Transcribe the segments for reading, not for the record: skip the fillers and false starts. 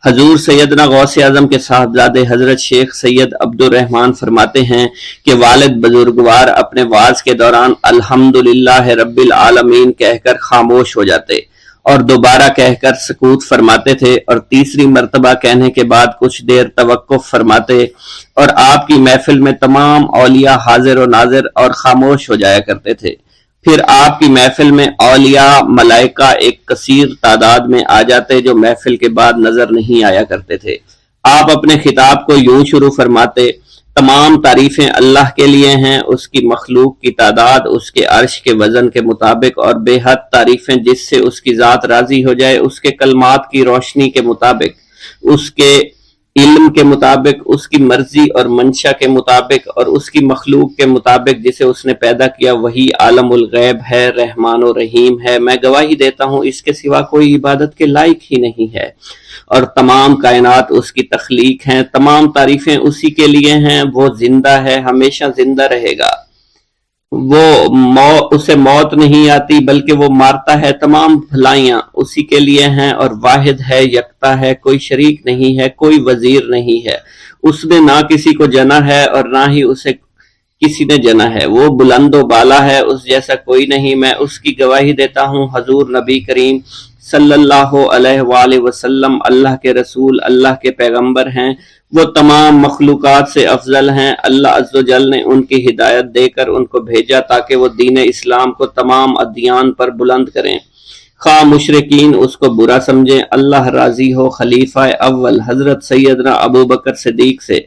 حضور سیدنا غوث اعظم کے صاحبزادے حضرت شیخ سید عبد الرحمن فرماتے ہیں کہ والد بزرگوار اپنے وعظ کے دوران الحمدللہ رب العالمین کہہ کر خاموش ہو جاتے اور دوبارہ کہہ کر سکوت فرماتے تھے، اور تیسری مرتبہ کہنے کے بعد کچھ دیر توقف فرماتے، اور آپ کی محفل میں تمام اولیاء حاضر و ناظر اور خاموش ہو جایا کرتے تھے۔ پھر آپ کی محفل میں اولیاء ملائکہ ایک کثیر تعداد میں آ جاتے جو محفل کے بعد نظر نہیں آیا کرتے تھے۔ آپ اپنے خطاب کو یوں شروع فرماتے: تمام تعریفیں اللہ کے لیے ہیں، اس کی مخلوق کی تعداد اس کے عرش کے وزن کے مطابق، اور بے حد تعریفیں جس سے اس کی ذات راضی ہو جائے، اس کے کلمات کی روشنی کے مطابق، اس کے علم کے مطابق، اس کی مرضی اور منشا کے مطابق، اور اس کی مخلوق کے مطابق جسے اس نے پیدا کیا، وہی عالم الغیب ہے، رحمان و رحیم ہے۔ میں گواہی دیتا ہوں اس کے سوا کوئی عبادت کے لائق ہی نہیں ہے، اور تمام کائنات اس کی تخلیق ہیں، تمام تعریفیں اسی کے لیے ہیں۔ وہ زندہ ہے، ہمیشہ زندہ رہے گا، اسے موت نہیں آتی بلکہ وہ مارتا ہے، تمام بھلائیاں اسی کے لیے ہیں، اور واحد ہے، یکتا ہے، کوئی شریک نہیں ہے، کوئی وزیر نہیں ہے۔ اس نے نہ کسی کو جنا ہے اور نہ ہی اسے کسی نے جنا ہے، وہ بلند و بالا ہے، اس جیسا کوئی نہیں۔ میں اس کی گواہی دیتا ہوں حضور نبی کریم صلی اللہ علیہ وآلہ وسلم اللہ کے رسول، اللہ کے پیغمبر ہیں، وہ تمام مخلوقات سے افضل ہیں۔ اللہ عز و جل نے ان کی ہدایت دے کر ان کو بھیجا تاکہ وہ دین اسلام کو تمام ادیان پر بلند کریں، خواہ مشرکین اس کو برا سمجھیں۔ اللہ راضی ہو خلیفہ اول حضرت سیدنا ابو بکر صدیق سے،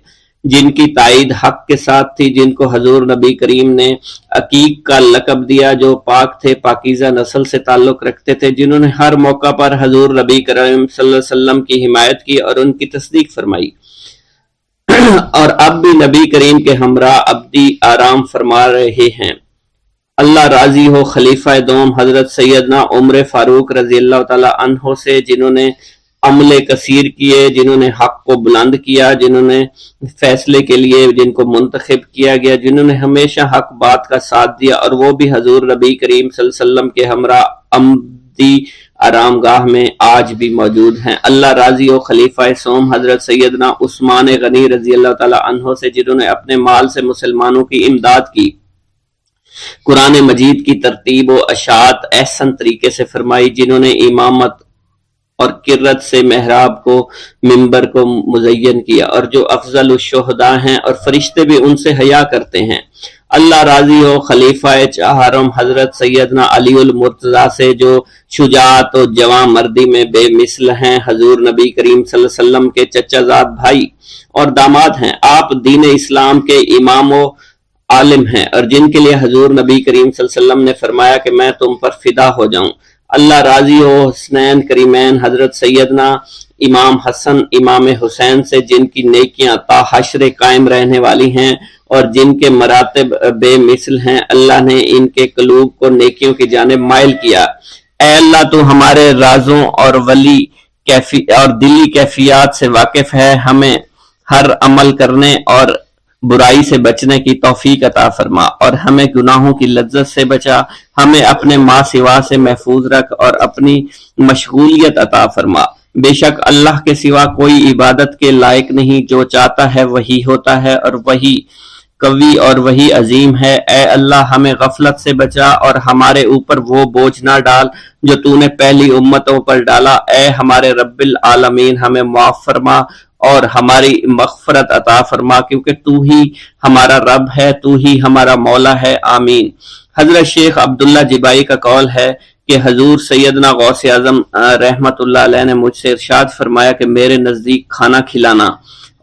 جن کی تائید حق کے ساتھ تھی، جن کو حضور نبی کریم نے عقیق کا لقب دیا، جو پاک تھے، پاکیزہ نسل سے تعلق رکھتے تھے، جنہوں نے ہر موقع پر حضور نبی کریم صلی اللہ علیہ وسلم کی حمایت کی اور ان کی تصدیق فرمائی، اور اب بھی نبی کریم کے ہمراہ ابدی آرام فرما رہے ہیں۔ اللہ راضی ہو خلیفہ دوم حضرت سیدنا عمر فاروق رضی اللہ تعالی عنہ سے، جنہوں نے عمل کثیر کیے، جنہوں نے حق کو بلند کیا، جنہوں نے فیصلے کے لیے جن کو منتخب کیا گیا، جنہوں نے ہمیشہ حق بات کا ساتھ دیا، اور وہ بھی حضور نبی کریم صلی اللہ علیہ وسلم کے ہمراہ ابدی آرام گاہ میں آج بھی موجود ہیں۔ اللہ راضی ہو خلیفہ سوم حضرت سیدنا عثمان غنی رضی اللہ تعالی عنہ سے، جنہوں نے اپنے مال سے مسلمانوں کی امداد کی، قرآن مجید کی ترتیب و اشاعت احسن طریقے سے فرمائی، جنہوں نے امامت اور قرت سے محراب کو، منبر کو مزین کیا، اور جو افضل الشہداء ہیں اور فرشتے بھی ان سے حیا کرتے ہیں۔ اللہ راضی ہو خلیفہ چہارم حضرت سیدنا علی المرتضیٰ سے، جو شجاعت و جواں مردی میں بے مثل ہیں، حضور نبی کریم صلی اللہ علیہ وسلم کے چچا زاد بھائی اور داماد ہیں۔ آپ دین اسلام کے امام و عالم ہیں، اور جن کے لیے حضور نبی کریم صلی اللہ علیہ وسلم نے فرمایا کہ میں تم پر فدا ہو جاؤں۔ اللہ راضی ہو حسنین کریمین حضرت سیدنا امام حسن امام حسین سے، جن کی نیکیاں تا حشر قائم رہنے والی ہیں اور جن کے مراتب بے مثل ہیں۔ اللہ نے ان کے قلوب کو نیکیوں کی جانب مائل کیا۔ اے اللہ، تو ہمارے رازوں اور دلی کیفیات سے واقف ہے، ہمیں ہر عمل کرنے اور برائی سے بچنے کی توفیق عطا فرما، اور ہمیں گناہوں کی لذت سے بچا، ہمیں اپنے ما سوا سے محفوظ رکھ، اور اپنی مشغولیت عطا فرما۔ بے شک اللہ کے سوا کوئی عبادت کے لائق نہیں، جو چاہتا ہے وہی ہوتا ہے، اور وہی قوی اور وہی عظیم ہے۔ اے اللہ، ہمیں غفلت سے بچا اور ہمارے اوپر وہ بوجھ نہ ڈال جو تو نے پہلی امتوں پر ڈالا۔ اے ہمارے رب العالمین، ہمیں معاف فرما اور ہماری مغفرت عطا فرما، کیونکہ تو ہی ہمارا رب ہے، تو ہی ہمارا مولا ہے، آمین۔ حضرت شیخ عبداللہ جبائی کا قول ہے کہ حضور سیدنا غوث اعظم رحمت اللہ علیہ نے مجھ سے ارشاد فرمایا کہ میرے نزدیک کھانا کھلانا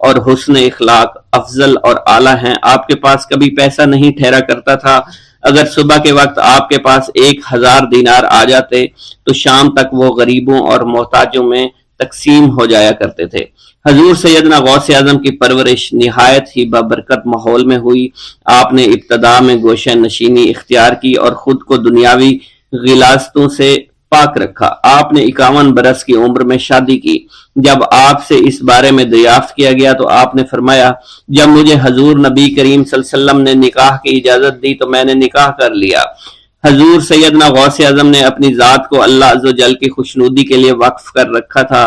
اور حسن اخلاق افضل اور اعلیٰ ہیں۔ آپ کے پاس کبھی پیسہ نہیں ٹھہرا کرتا تھا، اگر صبح کے وقت آپ کے پاس 1000 دینار آ جاتے تو شام تک وہ غریبوں اور محتاجوں میں تقسیم ہو جایا کرتے تھے۔ حضور سیدنا غوث اعظم کی پرورش نہایت ہی بابرکت ماحول میں ہوئی۔ آپ نے ابتدا میں گوشہ نشینی اختیار کی اور خود کو دنیاوی غلاظتوں سے پاک رکھا۔ آپ نے 51 برس کی عمر میں شادی کی۔ جب آپ سے اس بارے میں دریافت کیا گیا تو آپ نے فرمایا، جب مجھے حضور نبی کریم صلی اللہ علیہ وسلم نے نکاح کی اجازت دی تو میں نے نکاح کر لیا۔ حضور سیدنا غوث اعظم نے اپنی ذات کو اللہ عز و جل کی خوشنودی کے لیے وقف کر رکھا تھا۔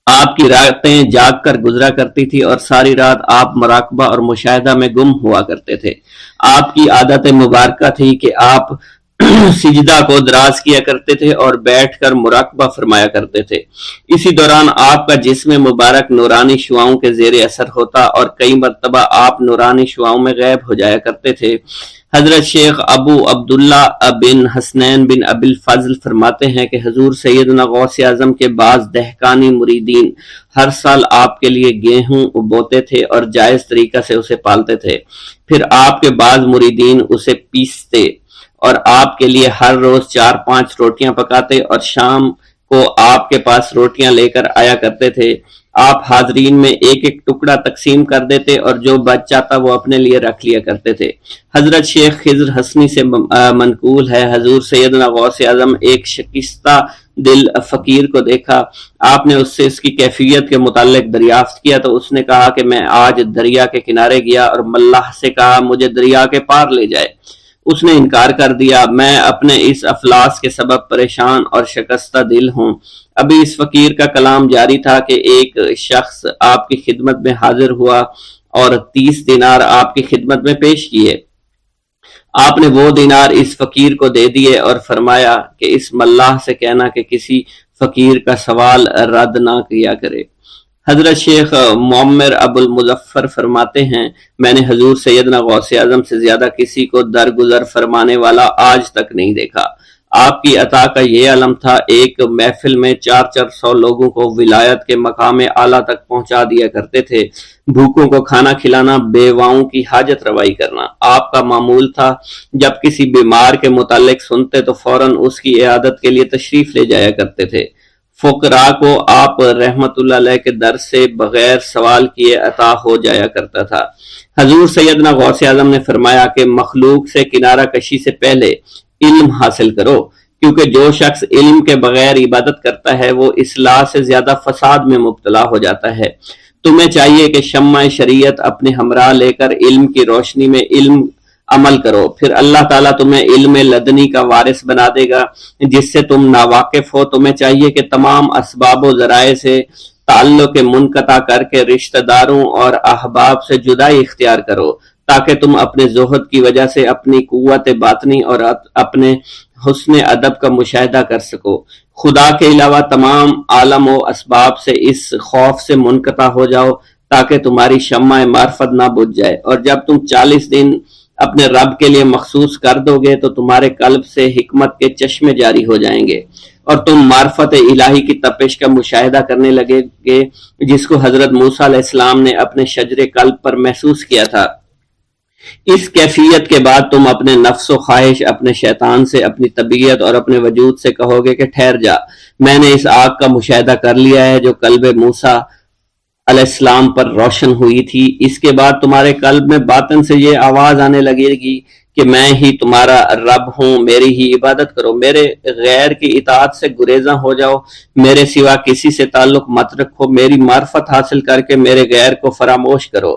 آپ کی راتیں جاگ کر گزرا کرتی تھی اور ساری رات آپ مراقبہ اور مشاہدہ میں گم ہوا کرتے تھے۔ آپ کی عادت مبارکہ تھی کہ آپ سجدہ کو دراز کیا کرتے تھے اور بیٹھ کر مراقبہ فرمایا کرتے تھے۔ اسی دوران آپ کا جسم مبارک نورانی شعاؤں کے زیر اثر ہوتا اور کئی مرتبہ آپ نورانی شعاؤں میں غائب ہو جایا کرتے تھے۔ حضرت شیخ ابو عبداللہ بن حسنین بن ابی الفضل فرماتے ہیں کہ حضور سیدنا غوث اعظم کے بعض دہقانی مریدین ہر سال آپ کے لیے گیہوں بوتے تھے اور جائز طریقہ سے اسے پالتے تھے۔ پھر آپ کے بعض مریدین اسے پیستے اور آپ کے لیے ہر روز 4-5 روٹیاں پکاتے اور شام کو آپ کے پاس روٹیاں لے کر آیا کرتے تھے۔ آپ حاضرین میں ایک ایک ٹکڑا تقسیم کر دیتے اور جو بچ جاتا وہ اپنے لیے رکھ لیا کرتے تھے۔ حضرت شیخ خضر حسنی سے منقول ہے، حضور سیدنا غوث اعظم ایک شکستہ دل فقیر کو دیکھا۔ آپ نے اس سے اس کی کیفیت کے متعلق دریافت کیا تو اس نے کہا کہ میں آج دریا کے کنارے گیا اور ملاح سے کہا مجھے دریا کے پار لے جائے۔ اس نے انکار کر دیا۔ میں اپنے اس افلاس کے سبب پریشان اور شکستہ دل ہوں۔ ابھی اس فقیر کا کلام جاری تھا کہ ایک شخص آپ کی خدمت میں حاضر ہوا اور 30 دینار آپ کی خدمت میں پیش کیے۔ آپ نے وہ دینار اس فقیر کو دے دیے اور فرمایا کہ اس ملاح سے کہنا کہ کسی فقیر کا سوال رد نہ کیا کرے۔ حضرت شیخ معمر ابو المظفر فرماتے ہیں میں نے حضور سیدنا غوث اعظم سے زیادہ کسی کو درگزر فرمانے والا آج تک نہیں دیکھا۔ آپ کی عطا کا یہ علم تھا، ایک محفل میں 400 لوگوں کو ولایت کے مقام اعلیٰ تک پہنچا دیا کرتے تھے۔ بھوکوں کو کھانا کھلانا، بیواؤں کی حاجت روائی کرنا آپ کا معمول تھا۔ جب کسی بیمار کے متعلق سنتے تو فوراً اس کی عیادت کے لیے تشریف لے جایا کرتے تھے۔ فقراء کو آپ رحمت اللہ علیہ کے در سے بغیر سوال کیے عطا ہو جایا کرتا تھا۔ حضور سیدنا غوث اعظم نے فرمایا کہ مخلوق سے کنارہ کشی سے پہلے علم حاصل کرو، کیونکہ جو شخص علم کے بغیر عبادت کرتا ہے وہ اصلاح سے زیادہ فساد میں مبتلا ہو جاتا ہے۔ تمہیں چاہیے کہ شمع شریعت اپنے ہمراہ لے کر علم کی روشنی میں علم عمل کرو، پھر اللہ تعالیٰ تمہیں علم لدنی کا وارث بنا دے گا جس سے تم ناواقف ہو۔ تمہیں چاہیے کہ تمام اسباب و ذرائع سے تعلق منقطع کر کے رشتہ داروں اور احباب سے جدائی اختیار کرو تاکہ تم اپنے زہد کی وجہ سے اپنی قوت باطنی اور اپنے حسن ادب کا مشاہدہ کر سکو۔ خدا کے علاوہ تمام عالم و اسباب سے اس خوف سے منقطع ہو جاؤ تاکہ تمہاری شمع معرفت نہ بجھ جائے، اور جب تم 40 دن اپنے رب کے لیے مخصوص کر دو گے تو تمہارے قلب سے حکمت کے چشمے جاری ہو جائیں گے اور تم معرفت الہی کی تپش کا مشاہدہ کرنے لگے گے جس کو حضرت موسیٰ علیہ السلام نے اپنے شجر قلب پر محسوس کیا تھا۔ اس کیفیت کے بعد تم اپنے نفس و خواہش، اپنے شیطان سے، اپنی طبیعت اور اپنے وجود سے کہو گے کہ ٹھہر جا، میں نے اس آگ کا مشاہدہ کر لیا ہے جو قلب موسیٰ علیہ السلام پر روشن ہوئی تھی۔ اس کے بعد تمہارے قلب میں باطن سے یہ آواز آنے لگے گی کہ میں ہی تمہارا رب ہوں، میری ہی عبادت کرو، میرے غیر کی اطاعت سے گریزاں ہو جاؤ، میرے سوا کسی سے تعلق مت رکھو، میری معرفت حاصل کر کے میرے غیر کو فراموش کرو،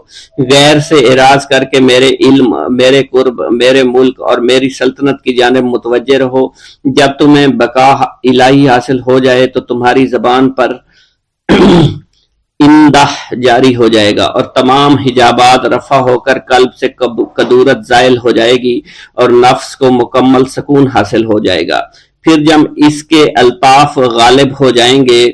غیر سے اعراض کر کے میرے علم، میرے قرب، میرے ملک اور میری سلطنت کی جانب متوجہ رہو۔ جب تمہیں بقا الہی حاصل ہو جائے تو تمہاری زبان پر اندہ جاری ہو جائے گا اور تمام حجابات رفع ہو کر قلب سے کدورت زائل ہو جائے گی اور نفس کو مکمل سکون حاصل ہو جائے گا۔ پھر جب اس کے الطاف غالب ہو جائیں گے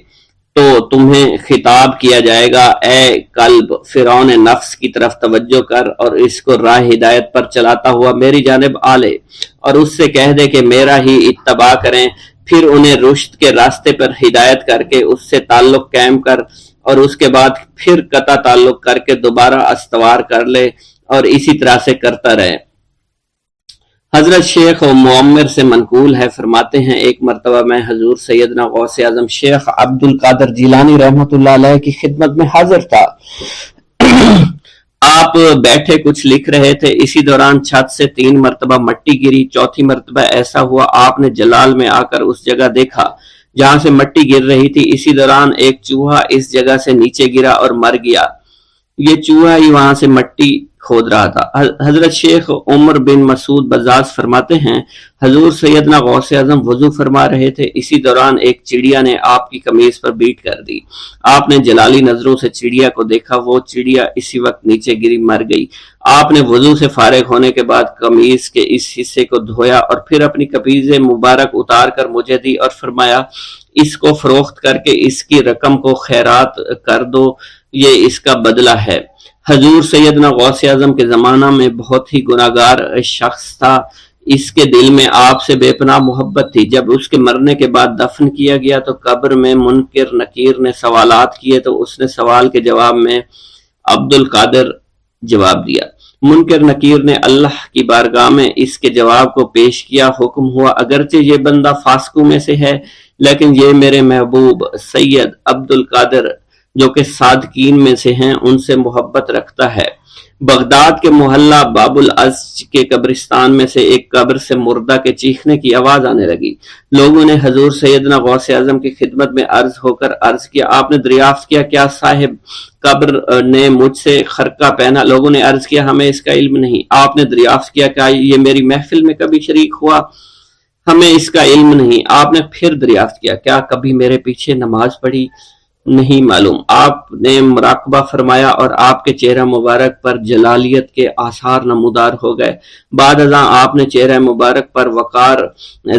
تو تمہیں خطاب کیا جائے گا، اے قلب، فرعون نفس کی طرف توجہ کر اور اس کو راہ ہدایت پر چلاتا ہوا میری جانب آ لے اور اس سے کہہ دے کہ میرا ہی اتباع کریں، پھر انہیں رشد کے راستے پر ہدایت کر کے اس سے تعلق قائم کر اور اس کے بعد پھر قطع تعلق کر کے دوبارہ استوار کر لے اور اسی طرح سے کرتا رہے۔ حضرت شیخ معمر سے منقول ہے، فرماتے ہیں ایک مرتبہ میں حضور سیدنا غوث اعظم شیخ عبد القادر جیلانی رحمۃ اللہ علیہ کی خدمت میں حاضر تھا۔ آپ بیٹھے کچھ لکھ رہے تھے، اسی دوران چھت سے 3 مرتبہ مٹی گری، چوتھی مرتبہ ایسا ہوا آپ نے جلال میں آ کر اس جگہ دیکھا جہاں سے مٹی گر رہی تھی۔ اسی دوران ایک چوہا اس جگہ سے نیچے گرا اور مر گیا۔ یہ چوہا ہی وہاں سے مٹی کھود رہا تھا۔ حضرت شیخ عمر بن مسعود بزاز فرماتے ہیں حضور سیدنا غوث اعظم وضو فرما رہے تھے، اسی دوران ایک چڑیا نے آپ کی قمیض پر بیٹ کر دی۔ آپ نے جلالی نظروں سے چڑیا کو دیکھا، وہ چڑیا اسی وقت نیچے گری مر گئی۔ آپ نے وضو سے فارغ ہونے کے بعد قمیض کے اس حصے کو دھویا اور پھر اپنی قمیض مبارک اتار کر مجھے دی اور فرمایا اس کو فروخت کر کے اس کی رقم کو خیرات کر دو، یہ اس کا بدلہ ہے۔ حضور سیدنا غوث اعظم کے زمانہ میں بہت ہی گناہگار شخص تھا، اس کے دل میں آپ سے بے پناہ محبت تھی۔ جب اس کے مرنے کے بعد دفن کیا گیا تو قبر میں منکر نکیر نے سوالات کیے تو اس نے سوال کے جواب میں عبد القادر جواب دیا۔ منکر نکیر نے اللہ کی بارگاہ میں اس کے جواب کو پیش کیا، حکم ہوا اگرچہ یہ بندہ فاسقوں میں سے ہے لیکن یہ میرے محبوب سید عبد القادر جو کہ صادقین میں سے ہیں ان سے محبت رکھتا ہے۔ بغداد کے محلہ باب العز کے قبرستان میں سے ایک قبر سے مردہ کے چیخنے کی آواز آنے لگی۔ لوگوں نے حضور سیدنا غوث اعظم کی خدمت میں عرض ہو کر عرض کیا، آپ نے دریافت کیا کیا صاحب قبر نے مجھ سے خرقہ پہنا؟ لوگوں نے عرض کیا ہمیں اس کا علم نہیں۔ آپ نے دریافت کیا کیا یہ میری محفل میں کبھی شریک ہوا؟ ہمیں اس کا علم نہیں۔ آپ نے پھر دریافت کیا کیا کبھی میرے پیچھے نماز پڑھی؟ نہیں معلوم۔ آپ نے مراقبہ فرمایا اور آپ کے چہرہ مبارک پر جلالیت کے آثار نمودار ہو گئے۔ بعد ازاں آپ نے چہرہ مبارک پر وقار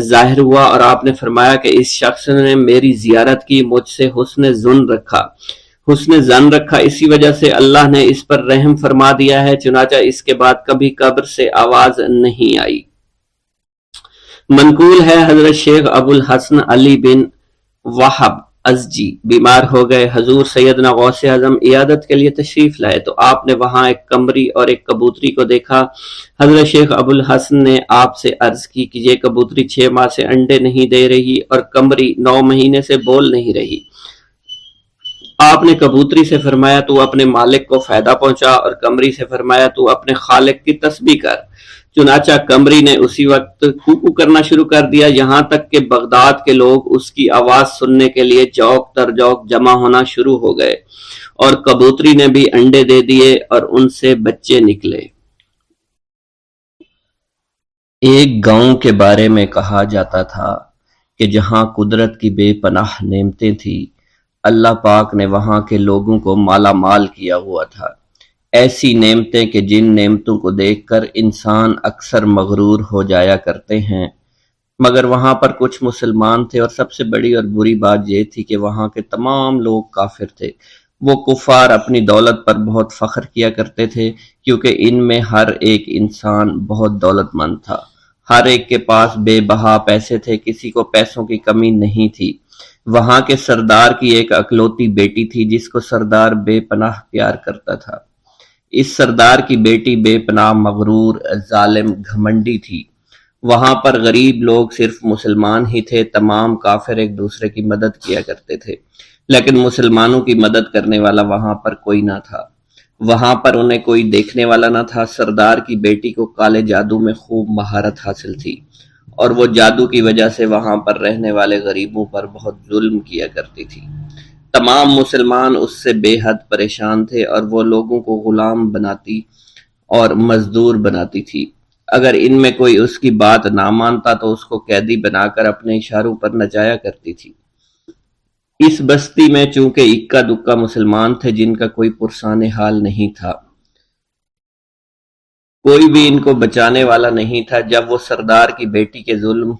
ظاہر ہوا اور آپ نے فرمایا کہ اس شخص نے میری زیارت کی، مجھ سے حسن ظن رکھا، اسی وجہ سے اللہ نے اس پر رحم فرما دیا ہے، چنانچہ اس کے بعد کبھی قبر سے آواز نہیں آئی۔ منقول ہے حضرت شیخ ابو الحسن علی بن وہب ازجی بیمار ہو گئے، حضور سیدنا غوث اعظم عیادت کے لیے تشریف لائے تو آپ نے وہاں ایک قمری اور ایک کبوتری کو دیکھا۔ حضرت شیخ ابو الحسن نے آپ سے عرض کی کہ یہ کبوتری 6 ماہ سے انڈے نہیں دے رہی اور قمری 9 مہینے سے بول نہیں رہی۔ آپ نے کبوتری سے فرمایا تو اپنے مالک کو فائدہ پہنچا اور قمری سے فرمایا تو اپنے خالق کی تسبیح کر۔ چنانچہ قمری نے اسی وقت کوکو کرنا شروع کر دیا، یہاں تک کہ بغداد کے لوگ اس کی آواز سننے کے لیے جوق در جوق جمع ہونا شروع ہو گئے اور کبوتری نے بھی انڈے دے دیے اور ان سے بچے نکلے۔ ایک گاؤں کے بارے میں کہا جاتا تھا کہ جہاں قدرت کی بے پناہ نعمتیں تھیں، اللہ پاک نے وہاں کے لوگوں کو مالا مال کیا ہوا تھا۔ ایسی نعمتیں کہ جن نعمتوں کو دیکھ کر انسان اکثر مغرور ہو جایا کرتے ہیں، مگر وہاں پر کچھ مسلمان تھے اور سب سے بڑی اور بری بات یہ تھی کہ وہاں کے تمام لوگ کافر تھے۔ وہ کفار اپنی دولت پر بہت فخر کیا کرتے تھے کیونکہ ان میں ہر ایک انسان بہت دولت مند تھا، ہر ایک کے پاس بے بہا پیسے تھے، کسی کو پیسوں کی کمی نہیں تھی۔ وہاں کے سردار کی ایک اکلوتی بیٹی تھی جس کو سردار بے پناہ پیار کرتا تھا۔ اس سردار کی بیٹی بے پناہ مغرور، ظالم، گھمنڈی تھی۔ وہاں پر غریب لوگ صرف مسلمان ہی تھے، تمام کافر ایک دوسرے کی مدد کیا کرتے تھے، لیکن مسلمانوں کی مدد کرنے والا وہاں پر کوئی نہ تھا۔ وہاں پر انہیں کوئی دیکھنے والا نہ تھا۔ سردار کی بیٹی کو کالے جادو میں خوب مہارت حاصل تھی اور وہ جادو کی وجہ سے وہاں پر رہنے والے غریبوں پر بہت ظلم کیا کرتی تھی۔ تمام مسلمان اس سے بے حد پریشان تھے اور وہ لوگوں کو غلام بناتی اور مزدور بناتی تھی۔ اگر ان میں کوئی اس کی بات نہ مانتا تو اس کو قیدی بنا کر اپنے اشاروں پر نچایا کرتی تھی۔ اس بستی میں چونکہ اکا دکا مسلمان تھے جن کا کوئی پرسان حال نہیں تھا، کوئی بھی ان کو بچانے والا نہیں تھا۔ جب وہ سردار کی بیٹی کے ظلم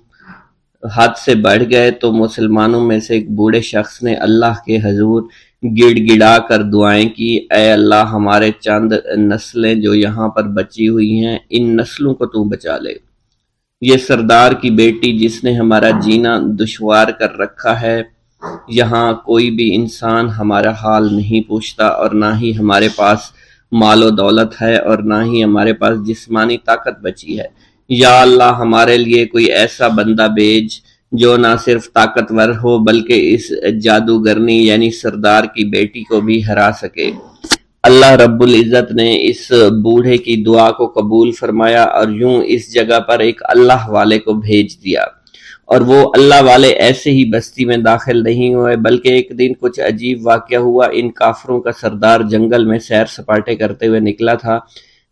حد سے بڑھ گئے تو مسلمانوں میں سے ایک بوڑھے شخص نے اللہ کے حضور گڑ گڑا کر دعائیں کی، اے اللہ ہمارے چند نسلیں جو یہاں پر بچی ہوئی ہیں ان نسلوں کو تو بچا لے۔ یہ سردار کی بیٹی جس نے ہمارا جینا دشوار کر رکھا ہے، یہاں کوئی بھی انسان ہمارا حال نہیں پوچھتا اور نہ ہی ہمارے پاس مال و دولت ہے اور نہ ہی ہمارے پاس جسمانی طاقت بچی ہے۔ یا اللہ ہمارے لیے کوئی ایسا بندہ بھیج جو نہ صرف طاقتور ہو بلکہ اس جادوگرنی یعنی سردار کی بیٹی کو بھی ہرا سکے۔ اللہ رب العزت نے اس بوڑھے کی دعا کو قبول فرمایا اور یوں اس جگہ پر ایک اللہ والے کو بھیج دیا، اور وہ اللہ والے ایسے ہی بستی میں داخل نہیں ہوئے بلکہ ایک دن کچھ عجیب واقعہ ہوا۔ ان کافروں کا سردار جنگل میں سیر سپاٹے کرتے ہوئے نکلا تھا،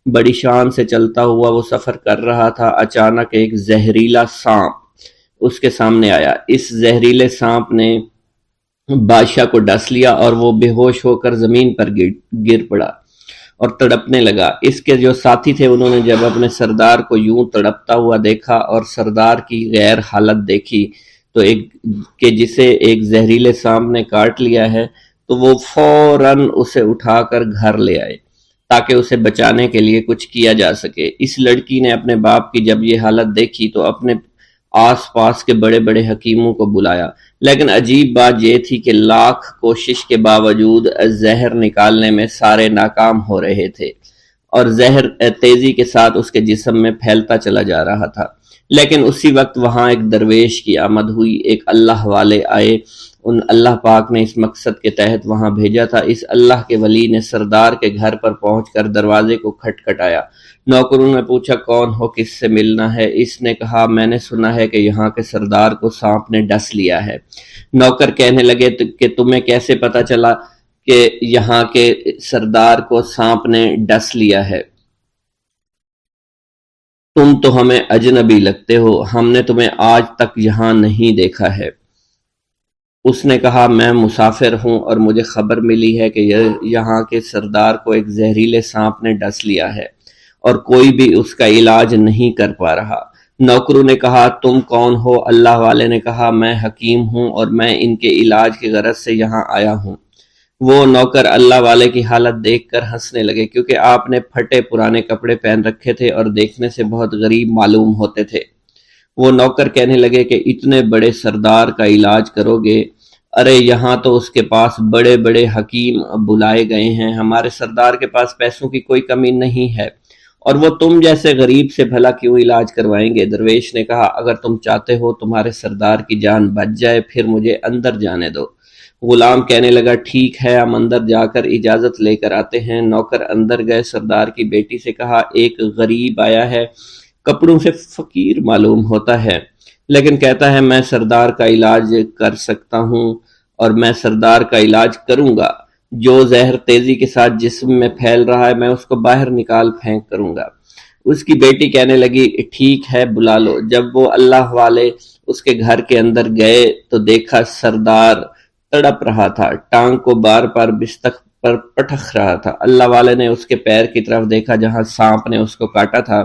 بڑی شان سے چلتا ہوا وہ سفر کر رہا تھا، اچانک ایک زہریلا سانپ اس کے سامنے آیا۔ اس زہریلے سانپ نے بادشاہ کو ڈس لیا اور وہ بے ہوش ہو کر زمین پر گر پڑا اور تڑپنے لگا۔ اس کے جو ساتھی تھے انہوں نے جب اپنے سردار کو یوں تڑپتا ہوا دیکھا اور سردار کی غیر حالت دیکھی تو کہ جسے ایک زہریلے سانپ نے کاٹ لیا ہے، تو وہ فوراً اسے اٹھا کر گھر لے آئے تاکہ اسے بچانے کے لیے کچھ کیا جا سکے۔ اس لڑکی نے اپنے باپ کی جب یہ حالت دیکھی تو اپنے آس پاس کے بڑے بڑے حکیموں کو بلایا، لیکن عجیب بات یہ تھی کہ لاکھ کوشش کے باوجود زہر نکالنے میں سارے ناکام ہو رہے تھے اور زہر تیزی کے ساتھ اس کے جسم میں پھیلتا چلا جا رہا تھا۔ لیکن اسی وقت وہاں ایک درویش کی آمد ہوئی، ایک اللہ والے آئے، ان اللہ پاک نے اس مقصد کے تحت وہاں بھیجا تھا۔ اس اللہ کے ولی نے سردار کے گھر پر پہنچ کر دروازے کو کھٹکھٹایا۔ نوکروں نے پوچھا کون ہو، کس سے ملنا ہے؟ اس نے کہا میں نے سنا ہے کہ یہاں کے سردار کو سانپ نے ڈس لیا ہے۔ نوکر کہنے لگے کہ تمہیں کیسے پتا چلا کہ یہاں کے سردار کو سانپ نے ڈس لیا ہے؟ تم تو ہمیں اجنبی لگتے ہو، ہم نے تمہیں آج تک یہاں نہیں دیکھا ہے۔ اس نے کہا میں مسافر ہوں اور مجھے خبر ملی ہے کہ یہاں کے سردار کو ایک زہریلے سانپ نے ڈس لیا ہے اور کوئی بھی اس کا علاج نہیں کر پا رہا۔ نوکروں نے کہا تم کون ہو؟ اللہ والے نے کہا میں حکیم ہوں اور میں ان کے علاج کی غرض سے یہاں آیا ہوں۔ وہ نوکر اللہ والے کی حالت دیکھ کر ہنسنے لگے کیونکہ آپ نے پھٹے پرانے کپڑے پہن رکھے تھے اور دیکھنے سے بہت غریب معلوم ہوتے تھے۔ وہ نوکر کہنے لگے کہ اتنے بڑے سردار کا علاج کرو گے؟ ارے یہاں تو اس کے پاس بڑے بڑے حکیم بلائے گئے ہیں، ہمارے سردار کے پاس پیسوں کی کوئی کمی نہیں ہے، اور وہ تم جیسے غریب سے بھلا کیوں علاج کروائیں گے؟ درویش نے کہا اگر تم چاہتے ہو تمہارے سردار کی جان بچ جائے پھر مجھے اندر جانے دو۔ غلام کہنے لگا ٹھیک ہے ہم اندر جا کر اجازت لے کر آتے ہیں۔ نوکر اندر گئے، سردار کی بیٹی سے کہا ایک غریب آیا ہے، کپڑوں سے فقیر معلوم ہوتا ہے لیکن کہتا ہے میں سردار کا علاج کر سکتا ہوں اور میں سردار کا علاج کروں گا۔ جو زہر تیزی کے ساتھ جسم میں پھیل رہا ہے میں اس کو باہر نکال پھینک کروں گا۔ اس کی بیٹی کہنے لگی ٹھیک ہے بلا لو۔ جب وہ اللہ والے اس کے گھر کے اندر گئے تو دیکھا سردار تڑپ رہا تھا، ٹانگ کو بار بار بستر پر پٹخ رہا تھا۔ اللہ والے نے اس کے پیر کی طرف دیکھا جہاں سانپ نے اس کو کاٹا تھا،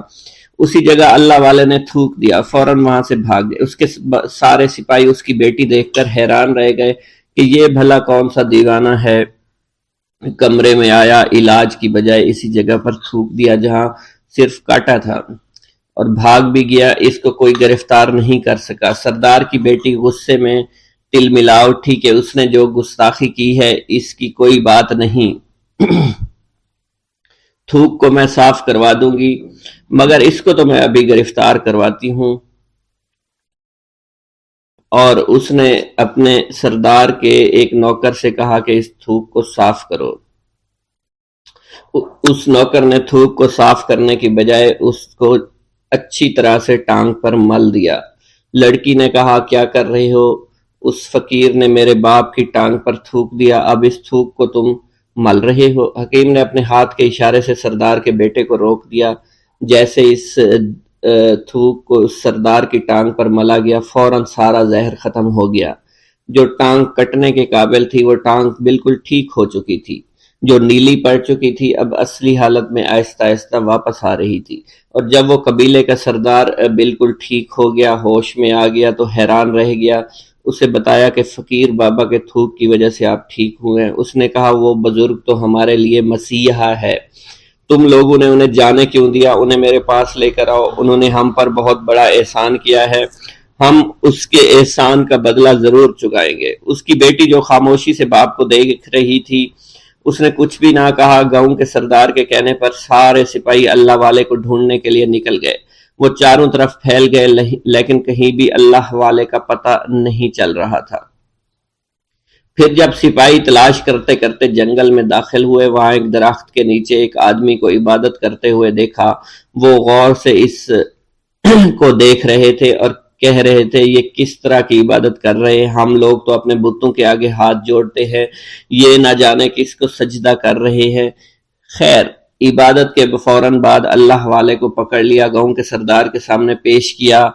اسی جگہ اللہ والے نے تھوک دیا، فوراً وہاں سے بھاگ گئے۔ اس کے سارے سپاہی اس کی بیٹی دیکھ کر حیران رہ گئے کہ یہ بھلا کون سا دیوانہ ہے، کمرے میں آیا، علاج کی بجائے اسی جگہ پر تھوک دیا جہاں صرف کاٹا تھا اور بھاگ بھی گیا، اس کو کوئی گرفتار نہیں کر سکا۔ سردار کی بیٹی غصے میں تل ملا اٹھی کہ اس نے جو گستاخی کی ہے اس کی کوئی بات نہیں، تھوک کو میں صاف کروا دوں گی مگر اس کو تو میں ابھی گرفتار کرواتی ہوں۔ اور اس نے اپنے سردار کے ایک نوکر سے کہا کہ اس تھوک کو صاف کرو۔ اس نوکر نے تھوک کو صاف کرنے کی بجائے اس کو اچھی طرح سے ٹانگ پر مل دیا۔ لڑکی نے کہا کیا کر رہے ہو؟ اس فقیر نے میرے باپ کی ٹانگ پر تھوک دیا، اب اس تھوک کو تم مل رہے ہو؟ حکیم نے اپنے ہاتھ کے اشارے سے سردار کے بیٹے کو روک دیا۔ جیسے اس تھوک کو سردار کی ٹانگ پر ملا گیا فوراً سارا زہر ختم ہو گیا۔ جو ٹانگ کٹنے کے قابل تھی وہ ٹانگ بالکل ٹھیک ہو چکی تھی، جو نیلی پڑ چکی تھی اب اصلی حالت میں آہستہ آہستہ واپس آ رہی تھی، اور جب وہ قبیلے کا سردار بالکل ٹھیک ہو گیا، ہوش میں آ گیا تو حیران رہ گیا۔ اسے بتایا کہ فقیر بابا کے تھوک کی وجہ سے آپ ٹھیک ہوئے ہیں۔ اس نے کہا وہ بزرگ تو ہمارے لیے مسیحا ہے، تم لوگوں نے انہیں جانے کیوں دیا؟ انہیں میرے پاس لے کر آؤ، انہوں نے ہم پر بہت بڑا احسان کیا ہے، ہم اس کے احسان کا بدلہ ضرور چکائیں گے۔ اس کی بیٹی جو خاموشی سے باپ کو دیکھ رہی تھی اس نے کچھ بھی نہ کہا۔ گاؤں کے سردار کے کہنے پر سارے سپاہی اللہ والے کو ڈھونڈنے کے لیے نکل گئے۔ وہ چاروں طرف پھیل گئے لیکن کہیں بھی اللہ والے کا پتہ نہیں چل رہا تھا۔ پھر جب سپاہی تلاش کرتے کرتے جنگل میں داخل ہوئے، وہاں ایک درخت کے نیچے ایک آدمی کو عبادت کرتے ہوئے دیکھا۔ وہ غور سے اس کو دیکھ رہے تھے اور کہہ رہے تھے یہ کس طرح کی عبادت کر رہے ہیں؟ ہم لوگ تو اپنے بتوں کے آگے ہاتھ جوڑتے ہیں، یہ نہ جانے کس کو سجدہ کر رہے ہیں۔ خیر عبادت کے فوراً بعد اللہ والے کو پکڑ لیا، گاؤں کے سردار کے سامنے پیش کیا۔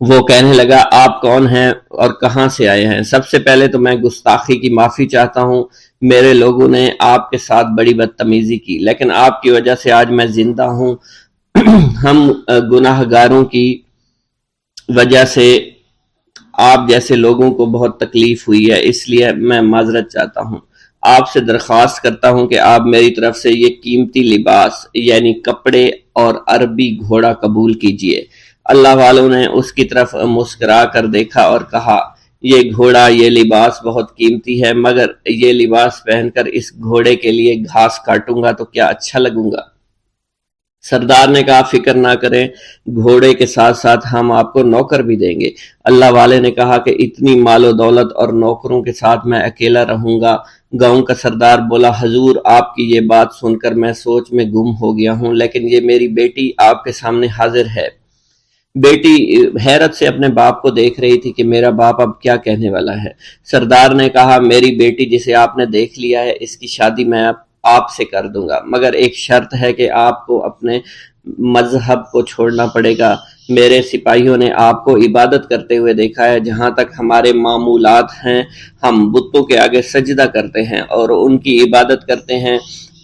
وہ کہنے لگا آپ کون ہیں اور کہاں سے آئے ہیں؟ سب سے پہلے تو میں گستاخی کی معافی چاہتا ہوں، میرے لوگوں نے آپ کے ساتھ بڑی بدتمیزی کی، لیکن آپ کی وجہ سے آج میں زندہ ہوں۔ ہم گناہ گاروں کی وجہ سے آپ جیسے لوگوں کو بہت تکلیف ہوئی ہے، اس لیے میں معذرت چاہتا ہوں۔ آپ سے درخواست کرتا ہوں کہ آپ میری طرف سے یہ قیمتی لباس یعنی کپڑے اور عربی گھوڑا قبول کیجئے۔ اللہ والوں نے اس کی طرف مسکرا کر دیکھا اور کہا یہ گھوڑا، یہ لباس بہت قیمتی ہے، مگر یہ لباس پہن کر اس گھوڑے کے لیے گھاس کاٹوں گا تو کیا اچھا لگوں گا؟ سردار نے کہا فکر نہ کریں، گھوڑے کے ساتھ ساتھ ہم آپ کو نوکر بھی دیں گے۔ اللہ والے نے کہا کہ اتنی مال و دولت اور نوکروں کے ساتھ میں اکیلا رہوں گا؟ گاؤں کا سردار بولا حضور آپ کی یہ بات سن کر میں سوچ میں گم ہو گیا ہوں، لیکن یہ میری بیٹی آپ کے سامنے حاضر ہے۔ بیٹی حیرت سے اپنے باپ کو دیکھ رہی تھی کہ میرا باپ اب کیا کہنے والا ہے۔ سردار نے کہا میری بیٹی جسے آپ نے دیکھ لیا ہے اس کی شادی میں آپ سے کر دوں گا، مگر ایک شرط ہے کہ آپ کو اپنے مذہب کو چھوڑنا پڑے گا۔ میرے سپاہیوں نے آپ کو عبادت کرتے ہوئے دیکھا ہے، جہاں تک ہمارے معمولات ہیں ہم بتوں کے آگے سجدہ کرتے ہیں اور ان کی عبادت کرتے ہیں،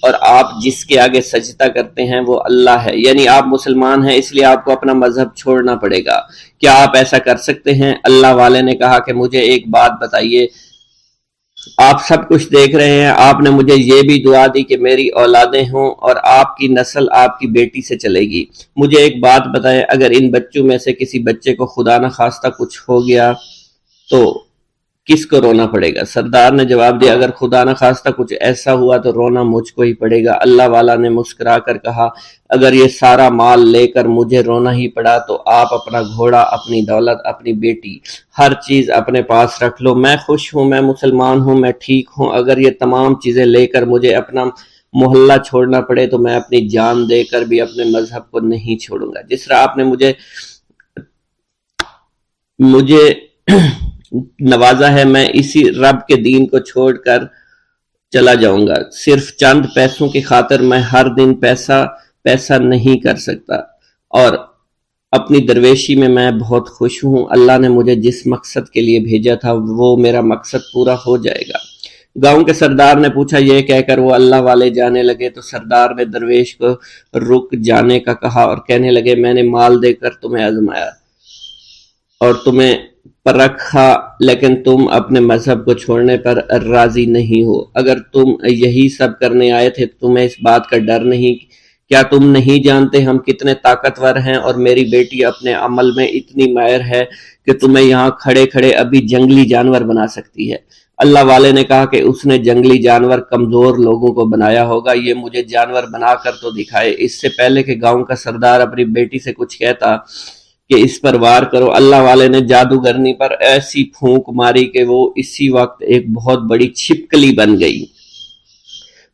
اور آپ جس کے آگے سجدہ کرتے ہیں وہ اللہ ہے، یعنی آپ مسلمان ہیں، اس لیے آپ کو اپنا مذہب چھوڑنا پڑے گا۔ کیا آپ ایسا کر سکتے ہیں؟ اللہ والے نے کہا کہ مجھے ایک بات بتائیے، آپ سب کچھ دیکھ رہے ہیں، آپ نے مجھے یہ بھی دعا دی کہ میری اولادیں ہوں اور آپ کی نسل آپ کی بیٹی سے چلے گی۔ مجھے ایک بات بتائیں، اگر ان بچوں میں سے کسی بچے کو خدا نہ خواستہ کچھ ہو گیا تو کس کو رونا پڑے گا؟ سردار نے جواب دیا اگر خدا نہ خواستہ کچھ ایسا ہوا تو رونا مجھ کو ہی پڑے گا۔ اللہ والا نے مسکرا کر کہا اگر یہ سارا مال لے کر مجھے رونا ہی پڑا تو آپ اپنا گھوڑا، اپنی دولت، اپنی بیٹی، ہر چیز اپنے پاس رکھ لو۔ میں خوش ہوں، میں مسلمان ہوں، میں ٹھیک ہوں۔ اگر یہ تمام چیزیں لے کر مجھے اپنا محلہ چھوڑنا پڑے تو میں اپنی جان دے کر بھی اپنے مذہب کو نہیں چھوڑوں گا۔ جس طرح آپ نے مجھے نوازا ہے، میں اسی رب کے دین کو چھوڑ کر چلا جاؤں گا۔ صرف چند پیسوں کی خاطر میں ہر دن پیسہ نہیں کر سکتا، اور اپنی درویشی میں بہت خوش ہوں۔ اللہ نے مجھے جس مقصد کے لیے بھیجا تھا وہ میرا مقصد پورا ہو جائے گا۔ گاؤں کے سردار نے پوچھا، یہ کہہ کر وہ اللہ والے جانے لگے تو سردار نے درویش کو رک جانے کا کہا اور کہنے لگے میں نے مال دے کر تمہیں آزمایا اور تمہیں پرکھا، لیکن تم اپنے مذہب کو چھوڑنے پر راضی نہیں ہو۔ اگر تم یہی سب کرنے آئے تھے تو تمہیں اس بات کا ڈر نہیں؟ کیا تم نہیں جانتے ہم کتنے طاقتور ہیں، اور میری بیٹی اپنے عمل میں اتنی ماہر ہے کہ تمہیں یہاں کھڑے کھڑے ابھی جنگلی جانور بنا سکتی ہے۔ اللہ والے نے کہا کہ اس نے جنگلی جانور کمزور لوگوں کو بنایا ہوگا، یہ مجھے جانور بنا کر تو دکھائے۔ اس سے پہلے کہ گاؤں کا سردار اپنی بیٹی سے کچھ کہتا کہ اس پر وار کرو، اللہ والے نے جادوگرنی پر ایسی پھونک ماری کہ وہ اسی وقت ایک بہت بڑی چھپکلی بن گئی۔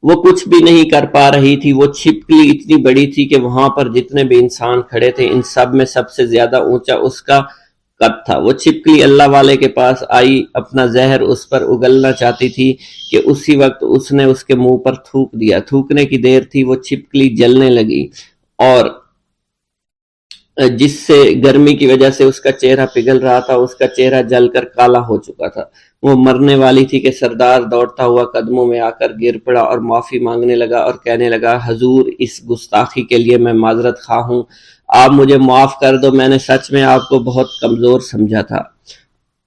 وہ کچھ بھی نہیں کر پا رہی تھی، وہ چھپکلی اتنی بڑی تھی کہ وہاں پر جتنے بھی انسان کھڑے تھے ان سب میں سب سے زیادہ اونچا اس کا قد تھا۔ وہ چھپکلی اللہ والے کے پاس آئی، اپنا زہر اس پر اگلنا چاہتی تھی کہ اسی وقت اس نے اس کے منہ پر تھوک دیا۔ تھوکنے کی دیر تھی وہ چھپکلی جلنے لگی، اور جس سے گرمی کی وجہ سے اس کا چہرہ پگھل رہا تھا، اس کا چہرہ جل کر کالا ہو چکا تھا۔ وہ مرنے والی تھی کہ سردار دوڑتا ہوا قدموں میں آ کر گر پڑا اور معافی مانگنے لگا اور کہنے لگا حضور اس گستاخی کے لیے میں معذرت خواہ ہوں، آپ مجھے معاف کر دو، میں نے سچ میں آپ کو بہت کمزور سمجھا تھا،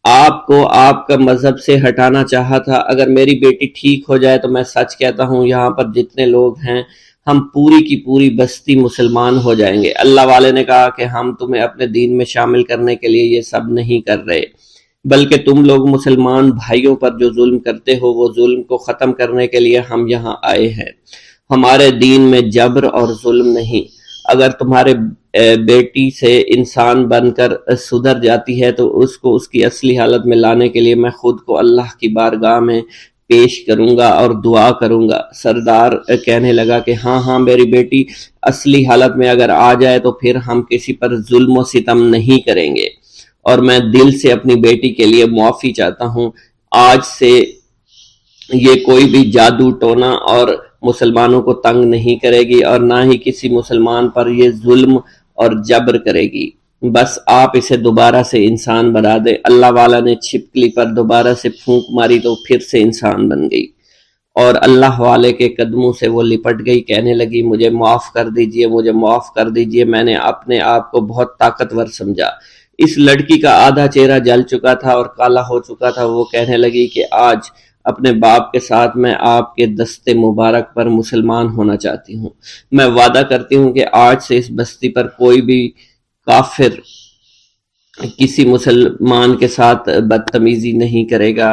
آپ کو آپ کا مذہب سے ہٹانا چاہا تھا۔ اگر میری بیٹی ٹھیک ہو جائے تو میں سچ کہتا ہوں یہاں پر جتنے لوگ ہیں ہم پوری کی پوری بستی مسلمان ہو جائیں گے۔ اللہ والے نے کہا کہ ہم تمہیں اپنے دین میں شامل کرنے کے لیے یہ سب نہیں کر رہے، بلکہ تم لوگ مسلمان بھائیوں پر جو ظلم کرتے ہو وہ ظلم کو ختم کرنے کے لیے ہم یہاں آئے ہیں۔ ہمارے دین میں جبر اور ظلم نہیں۔ اگر تمہارے بیٹی سے انسان بن کر سدھر جاتی ہے تو اس کو اس کی اصلی حالت میں لانے کے لیے میں خود کو اللہ کی بارگاہ میں پیش کروں گا اور دعا کروں گا۔ سردار کہنے لگا کہ ہاں میری بیٹی اصلی حالت میں اگر آ جائے تو پھر ہم کسی پر ظلم و ستم نہیں کریں گے، اور میں دل سے اپنی بیٹی کے لیے معافی چاہتا ہوں۔ آج سے یہ کوئی بھی جادو ٹونا اور مسلمانوں کو تنگ نہیں کرے گی اور نہ ہی کسی مسلمان پر یہ ظلم اور جبر کرے گی۔ بس آپ اسے دوبارہ سے انسان بنا دے۔ اللہ والا نے چھپکلی پر دوبارہ سے پھونک ماری تو پھر سے انسان بن گئی اور اللہ والے کے قدموں سے وہ لپٹ گئی، کہنے لگی مجھے معاف کر دیجئے، مجھے معاف کر دیجئے، میں نے اپنے آپ کو بہت طاقتور سمجھا۔ اس لڑکی کا آدھا چہرہ جل چکا تھا اور کالا ہو چکا تھا۔ وہ کہنے لگی کہ آج اپنے باپ کے ساتھ میں آپ کے دست مبارک پر مسلمان ہونا چاہتی ہوں۔ میں وعدہ کرتی ہوں کہ آج سے اس بستی پر کوئی بھی کافر کسی مسلمان کے ساتھ بدتمیزی نہیں کرے گا،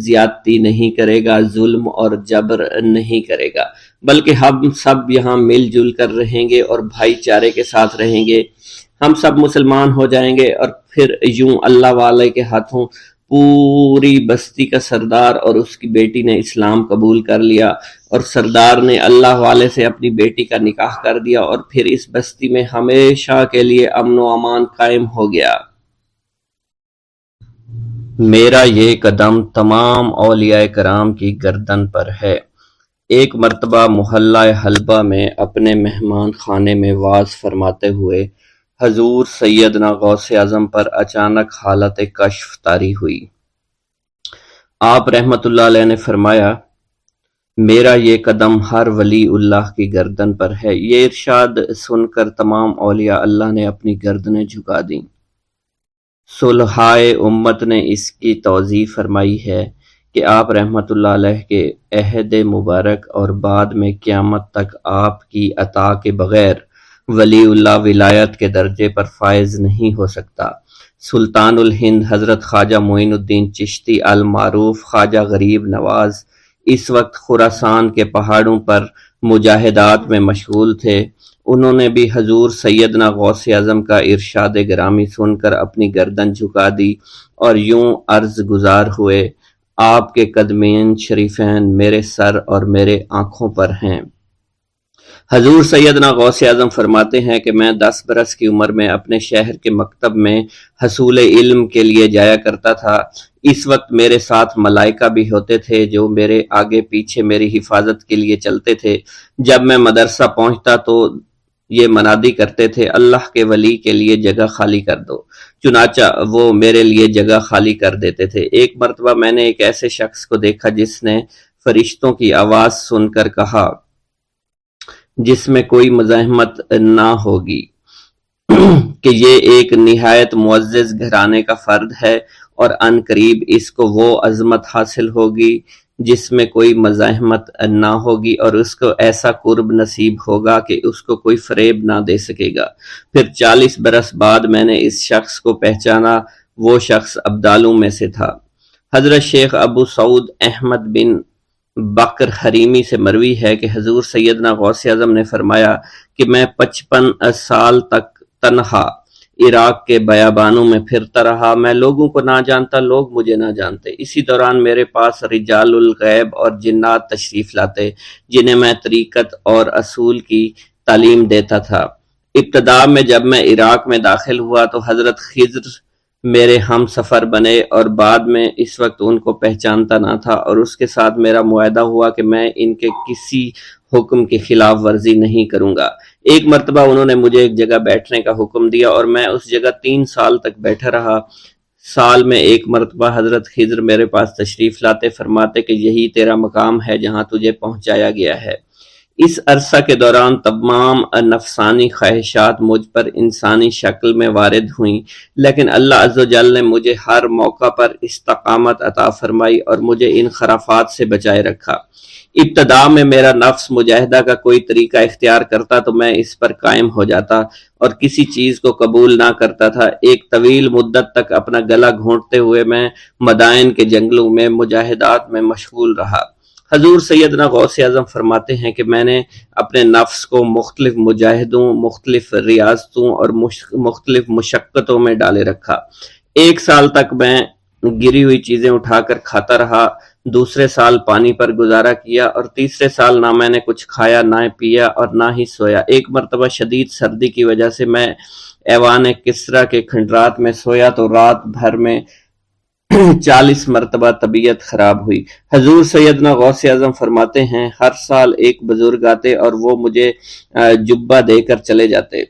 زیادتی نہیں کرے گا، ظلم اور جبر نہیں کرے گا، بلکہ ہم سب یہاں مل جل کر رہیں گے اور بھائی چارے کے ساتھ رہیں گے۔ ہم سب مسلمان ہو جائیں گے اور پھر یوں اللہ والے کے ہاتھوں پوری بستی کا سردار اور اس کی بیٹی نے اسلام قبول کر لیا اور سردار نے اللہ والے سے اپنی بیٹی کا نکاح کر دیا اور پھر اس بستی میں ہمیشہ کے لیے امن و امان قائم ہو گیا۔ میرا یہ قدم تمام اولیاء کرام کی گردن پر ہے۔ ایک مرتبہ محلہ حلبہ میں اپنے مہمان خانے میں واز فرماتے ہوئے حضور سیدنا غوث اعظم پر اچانک حالت کشف طاری ہوئی۔ آپ رحمت اللہ علیہ نے فرمایا میرا یہ قدم ہر ولی اللہ کی گردن پر ہے۔ یہ ارشاد سن کر تمام اولیاء اللہ نے اپنی گردنیں جھکا دیں۔ صلحائے امت نے اس کی توضیح فرمائی ہے کہ آپ رحمت اللہ علیہ کے عہد مبارک اور بعد میں قیامت تک آپ کی عطا کے بغیر ولی اللہ ولایت کے درجے پر فائز نہیں ہو سکتا۔ سلطان الہند حضرت خواجہ معین الدین چشتی المعروف خواجہ غریب نواز اس وقت خراسان کے پہاڑوں پر مجاہدات میں مشغول تھے۔ انہوں نے بھی حضور سیدنا غوث اعظم کا ارشاد گرامی سن کر اپنی گردن جھکا دی اور یوں عرض گزار ہوئے آپ کے قدمین شریفین میرے سر اور میرے آنکھوں پر ہیں۔ حضور سیدنا غوث اعظم فرماتے ہیں کہ میں 10 برس کی عمر میں اپنے شہر کے مکتب میں حصول علم کے لیے جایا کرتا تھا۔ اس وقت میرے ساتھ ملائکہ بھی ہوتے تھے جو میرے آگے پیچھے میری حفاظت کے لیے چلتے تھے۔ جب میں مدرسہ پہنچتا تو یہ منادی کرتے تھے اللہ کے ولی کے لیے جگہ خالی کر دو، چنانچہ وہ میرے لیے جگہ خالی کر دیتے تھے۔ ایک مرتبہ میں نے ایک ایسے شخص کو دیکھا جس نے فرشتوں کی آواز سن کر کہا جس میں کوئی مزاحمت نہ ہوگی کہ یہ ایک نہایت معزز گھرانے کا فرد ہے اور عن قریب اس کو وہ عظمت حاصل ہوگی جس میں کوئی مزاحمت نہ ہوگی اور اس کو ایسا قرب نصیب ہوگا کہ اس کو کوئی فریب نہ دے سکے گا۔ پھر 40 برس بعد میں نے اس شخص کو پہچانا، وہ شخص ابدالوں میں سے تھا۔ حضرت شیخ ابو سعود احمد بن بکر حریمی سے مروی ہے کہ حضور سیدنا غوث اعظم نے فرمایا کہ میں 55 سال تک تنہا عراق کے بیابانوں میں پھرتا رہا، میں لوگوں کو نہ جانتا، لوگ مجھے نہ جانتے۔ اسی دوران میرے پاس رجال الغیب اور جنات تشریف لاتے جنہیں میں طریقت اور اصول کی تعلیم دیتا تھا۔ ابتدا میں جب میں عراق میں داخل ہوا تو حضرت خضر میرے ہم سفر بنے اور بعد میں اس وقت ان کو پہچانتا نہ تھا اور اس کے ساتھ میرا معاہدہ ہوا کہ میں ان کے کسی حکم کی خلاف ورزی نہیں کروں گا۔ ایک مرتبہ انہوں نے مجھے ایک جگہ بیٹھنے کا حکم دیا اور میں اس جگہ 3 سال تک بیٹھا رہا۔ سال میں ایک مرتبہ حضرت خضر میرے پاس تشریف لاتے، فرماتے کہ یہی تیرا مقام ہے جہاں تجھے پہنچایا گیا ہے۔ اس عرصہ کے دوران تمام نفسانی خواہشات مجھ پر انسانی شکل میں وارد ہوئیں، لیکن اللہ عز و جل نے مجھے ہر موقع پر استقامت عطا فرمائی اور مجھے ان خرافات سے بچائے رکھا۔ ابتدا میں میرا نفس مجاہدہ کا کوئی طریقہ اختیار کرتا تو میں اس پر قائم ہو جاتا اور کسی چیز کو قبول نہ کرتا تھا۔ ایک طویل مدت تک اپنا گلا گھونٹتے ہوئے میں مدائن کے جنگلوں میں مجاہدات میں مشغول رہا۔ حضور سیدنا غوث اعظم فرماتے ہیں کہ میں نے اپنے نفس کو مختلف مجاہدوں، مختلف ریاضتوں اور مختلف مشقتوں میں ڈالے رکھا۔ 1 سال تک میں گری ہوئی چیزیں اٹھا کر کھاتا رہا، دوسرے سال پانی پر گزارا کیا اور تیسرے سال نہ میں نے کچھ کھایا، نہ پیا اور نہ ہی سویا۔ ایک مرتبہ شدید سردی کی وجہ سے میں ایوان کسریٰ کے کھنڈرات میں سویا تو رات بھر میں 40 مرتبہ طبیعت خراب ہوئی۔ حضور سیدنا غوث اعظم فرماتے ہیں ہر سال ایک بزرگ آتے اور وہ مجھے جبہ دے کر چلے جاتے۔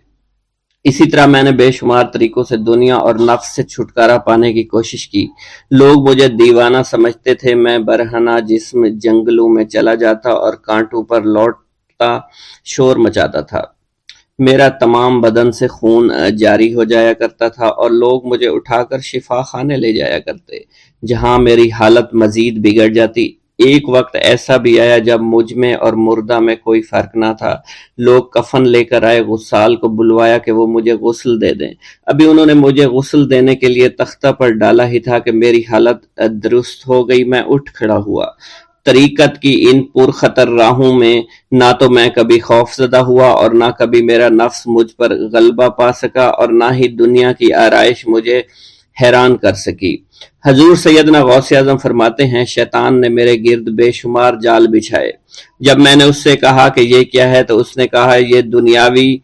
اسی طرح میں نے بے شمار طریقوں سے دنیا اور نفس سے چھٹکارا پانے کی کوشش کی۔ لوگ مجھے دیوانہ سمجھتے تھے۔ میں برہنہ جسم جنگلوں میں چلا جاتا اور کانٹوں پر لوٹتا شور مچاتا تھا۔ میرا تمام بدن سے خون جاری ہو جایا کرتا تھا اور لوگ مجھے اٹھا کر شفا خانے لے جایا کرتے، جہاں میری حالت مزید بگڑ جاتی۔ ایک وقت ایسا بھی آیا جب مجھ میں اور مردہ میں کوئی فرق نہ تھا۔ لوگ کفن لے کر آئے، غسال کو بلوایا کہ وہ مجھے غسل دے دیں۔ ابھی انہوں نے مجھے غسل دینے کے لیے تختہ پر ڈالا ہی تھا کہ میری حالت درست ہو گئی۔ میں اٹھ کھڑا ہوا۔ طریقت کی ان پرخطر راہوں میں نہ تو میں کبھی خوف زدہ ہوا اور نہ کبھی میرا نفس مجھ پر غلبہ پا سکا اور نہ ہی دنیا کی آرائش مجھے حیران کر سکی۔ حضور سیدنا غوث اعظم فرماتے ہیں شیطان نے میرے گرد بے شمار جال بچھائے۔ جب میں نے اس سے کہا کہ یہ کیا ہے تو اس نے کہا یہ دنیاوی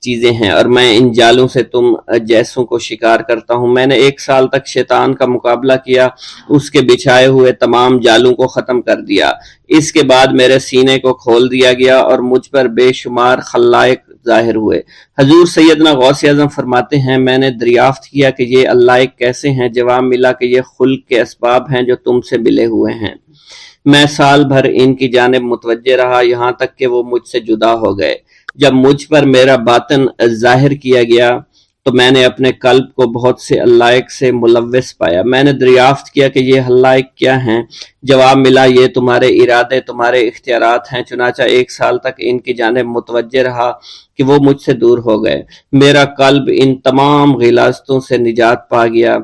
چیزیں ہیں اور میں ان جالوں سے تم جیسوں کو شکار کرتا ہوں۔ میں نے 1 سال تک شیطان کا مقابلہ کیا، اس کے بچھائے ہوئے تمام جالوں کو ختم کر دیا۔ اس کے بعد میرے سینے کو کھول دیا گیا اور مجھ پر بے شمار خلائق ظاہر ہوئے۔ حضور سیدنا غوث اعظم فرماتے ہیں میں نے دریافت کیا کہ یہ علائق کیسے ہیں؟ جواب ملا کہ یہ خلق کے اسباب ہیں جو تم سے ملے ہوئے ہیں۔ میں سال بھر ان کی جانب متوجہ رہا، یہاں تک کہ وہ مجھ سے جدا ہو گئے۔ جب مجھ پر میرا باطن ظاہر کیا گیا تو میں نے اپنے قلب کو بہت سے علائق سے ملوث پایا۔ میں نے دریافت کیا کہ یہ علائق کیا ہیں؟ جواب ملا یہ تمہارے ارادے، تمہارے اختیارات ہیں۔ چنانچہ 1 سال تک ان کی جانب متوجہ رہا کہ وہ مجھ سے دور ہو گئے۔ میرا قلب ان تمام غلاظتوں سے نجات پا گیا۔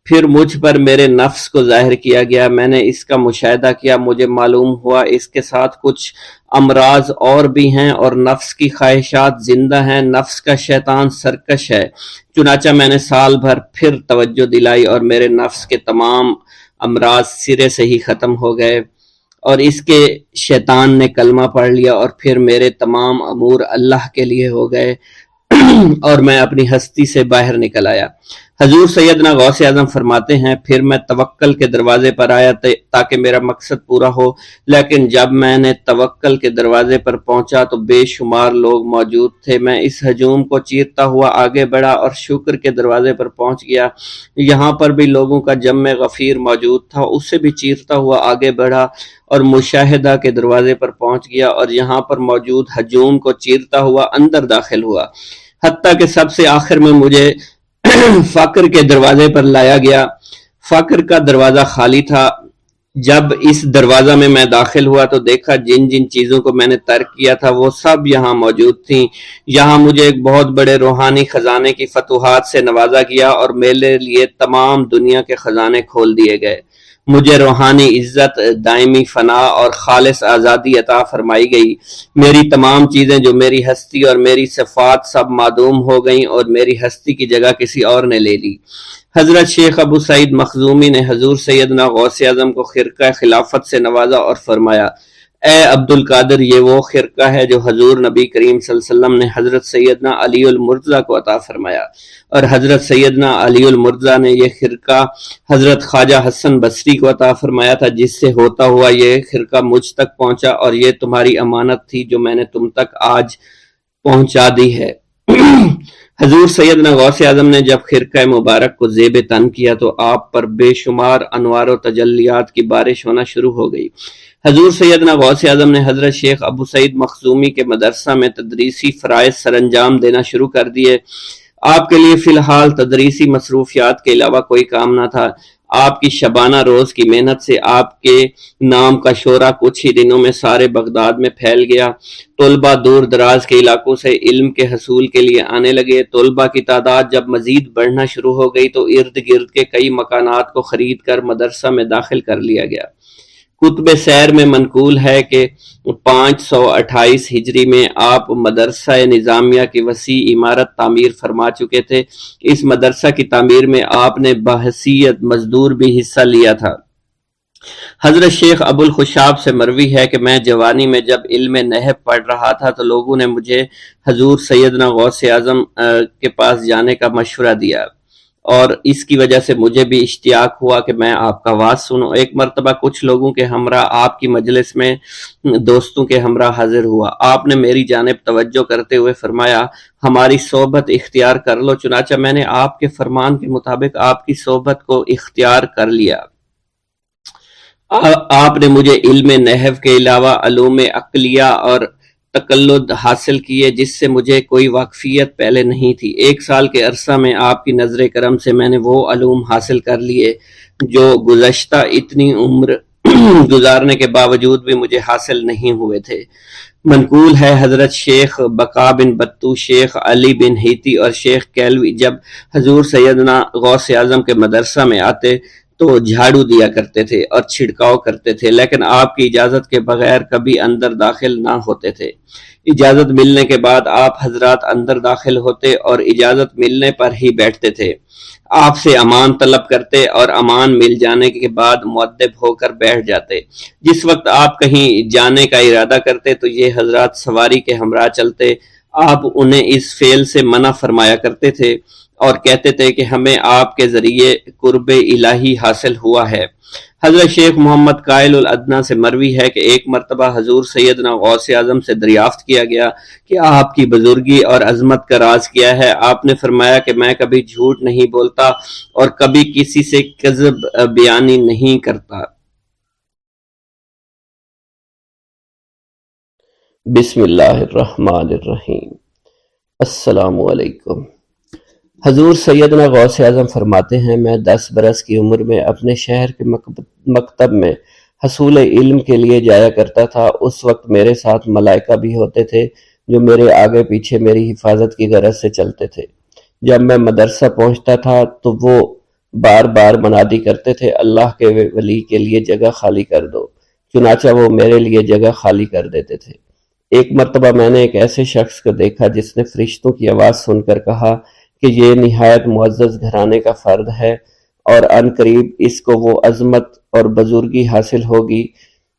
پھر مجھ پر میرے نفس کو ظاہر کیا گیا۔ میں نے اس کا مشاہدہ کیا، مجھے معلوم ہوا اس کے ساتھ کچھ امراض اور بھی ہیں اور نفس کی خواہشات زندہ ہیں۔ نفس کا شیطان سرکش ہے۔ چنانچہ میں نے سال بھر پھر توجہ دلائی اور میرے نفس کے تمام امراض سرے سے ہی ختم ہو گئے اور اس کے شیطان نے کلمہ پڑھ لیا اور پھر میرے تمام امور اللہ کے لیے ہو گئے اور میں اپنی ہستی سے باہر نکل آیا۔ حضور سیدنا غوث اعظم فرماتے ہیں پھر میں توکل کے دروازے پر آیا تاکہ میرا مقصد پورا ہو، لیکن جب میں نے توکل کے دروازے پر پہنچا تو بے شمار لوگ موجود تھے۔ میں اس ہجوم کو چیرتا ہوا آگے بڑھا اور شکر کے دروازے پر پہنچ گیا۔ یہاں پر بھی لوگوں کا جمع غفیر موجود تھا، اسے بھی چیرتا ہوا آگے بڑھا اور مشاہدہ کے دروازے پر پہنچ گیا اور یہاں پر موجود ہجوم کو چیرتا ہوا اندر داخل ہوا، حتیٰ کہ سب سے آخر میں مجھے فقر کے دروازے پر لایا گیا۔ فقر کا دروازہ خالی تھا۔ جب اس دروازہ میں داخل ہوا تو دیکھا جن جن چیزوں کو میں نے ترک کیا تھا وہ سب یہاں موجود تھیں۔ یہاں مجھے ایک بہت بڑے روحانی خزانے کی فتوحات سے نوازا گیا اور میرے لیے تمام دنیا کے خزانے کھول دیے گئے۔ مجھے روحانی عزت، دائمی فنا اور خالص آزادی عطا فرمائی گئی۔ میری تمام چیزیں جو میری ہستی اور میری صفات سب معدوم ہو گئیں اور میری ہستی کی جگہ کسی اور نے لے لی۔ حضرت شیخ ابو سعید مخزومی نے حضور سیدنا غوث اعظم کو خرقہ خلافت سے نوازا اور فرمایا اے عبد القادر، یہ وہ خرقہ ہے جو حضور نبی کریم صلی اللہ علیہ وسلم نے حضرت سیدنا علی المرتضیٰ کو عطا فرمایا، اور حضرت سیدنا علی المرتضیٰ نے یہ خرقہ حضرت خواجہ حسن بصری کو عطا فرمایا تھا، جس سے ہوتا ہوا یہ خرقہ مجھ تک پہنچا اور یہ تمہاری امانت تھی جو میں نے تم تک آج پہنچا دی ہے۔ حضور سیدنا غوث اعظم نے جب خرقہ مبارک کو زیب تن کیا تو آپ پر بے شمار انوار و تجلیات کی بارش ہونا شروع ہو گئی۔ حضور سیدنا غوث اعظم نے حضرت شیخ ابو سعید مخزومی کے مدرسہ میں تدریسی فرائض سر انجام دینا شروع کر دیے۔ آپ کے لیے فی الحال تدریسی مصروفیات کے علاوہ کوئی کام نہ تھا۔ آپ کی شبانہ روز کی محنت سے آپ کے نام کا شعرہ کچھ ہی دنوں میں سارے بغداد میں پھیل گیا۔ طلبہ دور دراز کے علاقوں سے علم کے حصول کے لیے آنے لگے۔ طلبہ کی تعداد جب مزید بڑھنا شروع ہو گئی تو ارد گرد کے کئی مکانات کو خرید کر مدرسہ میں داخل کر لیا گیا۔ کتب سیر میں منقول ہے کہ 528 ہجری میں آپ مدرسہ نظامیہ کی وسیع عمارت تعمیر فرما چکے تھے۔ اس مدرسہ کی تعمیر میں آپ نے بحیثیت مزدور بھی حصہ لیا تھا۔ حضرت شیخ ابو الخشاب سے مروی ہے کہ میں جوانی میں جب علم نحو پڑھ رہا تھا تو لوگوں نے مجھے حضور سیدنا غوث اعظم کے پاس جانے کا مشورہ دیا اور اس کی وجہ سے مجھے بھی اشتیاق ہوا کہ میں آپ کا واز سنوں۔ ایک مرتبہ کچھ لوگوں کے ہمراہ آپ کی مجلس میں دوستوں کے ہمراہ حاضر ہوا۔ آپ نے میری جانب توجہ کرتے ہوئے فرمایا ہماری صحبت اختیار کر لو، چنانچہ میں نے آپ کے فرمان کے مطابق آپ کی صحبت کو اختیار کر لیا۔ آپ نے مجھے علم نحو کے علاوہ علوم عقلیہ اور تقلد حاصل کیے جس سے مجھے کوئی واقفیت پہلے نہیں تھی۔ 1 سال کے عرصہ میں آپ کی نظر کرم سے میں نے وہ علوم حاصل کر لیے جو گزشتہ اتنی عمر گزارنے کے باوجود بھی مجھے حاصل نہیں ہوئے تھے۔ منقول ہے حضرت شیخ بقا بن بطو، شیخ علی بن ہیتی اور شیخ کیلوی جب حضور سیدنا غوث اعظم کے مدرسہ میں آتے تو جھاڑو دیا کرتے تھے اور چھڑکاؤ کرتے تھے، لیکن آپ کی اجازت کے بغیر کبھی اندر داخل نہ ہوتے تھے۔ اجازت ملنے کے بعد آپ حضرات اندر داخل ہوتے اور اجازت ملنے پر ہی بیٹھتے تھے۔ آپ سے امان طلب کرتے اور امان مل جانے کے بعد مؤدب ہو کر بیٹھ جاتے۔ جس وقت آپ کہیں جانے کا ارادہ کرتے تو یہ حضرات سواری کے ہمراہ چلتے۔ آپ انہیں اس فعل سے منع فرمایا کرتے تھے اور کہتے تھے کہ ہمیں آپ کے ذریعے قرب الہی حاصل ہوا ہے۔ حضرت شیخ محمد قائل الادنیٰ سے مروی ہے کہ ایک مرتبہ حضور سیدنا غوث اعظم سے دریافت کیا گیا کہ آپ کی بزرگی اور عظمت کا راز کیا ہے۔ آپ نے فرمایا کہ میں کبھی جھوٹ نہیں بولتا اور کبھی کسی سے کذب بیانی نہیں کرتا۔ بسم اللہ الرحمن الرحیم۔ السلام علیکم۔ حضور سیدنا غوث اعظم فرماتے ہیں میں 10 برس کی عمر میں اپنے شہر کے مکتب میں حصول علم کے لیے جایا کرتا تھا۔ اس وقت میرے ساتھ ملائکہ بھی ہوتے تھے جو میرے آگے پیچھے میری حفاظت کی غرض سے چلتے تھے۔ جب میں مدرسہ پہنچتا تھا تو وہ بار بار منادی کرتے تھے اللہ کے ولی کے لیے جگہ خالی کر دو، چنانچہ وہ میرے لیے جگہ خالی کر دیتے تھے۔ ایک مرتبہ میں نے ایک ایسے شخص کو دیکھا جس نے فرشتوں کی آواز سن کر کہا کہ یہ نہایت معزز گھرانے کا فرد ہے اور عن قریب اس کو وہ عظمت اور بزرگی حاصل ہوگی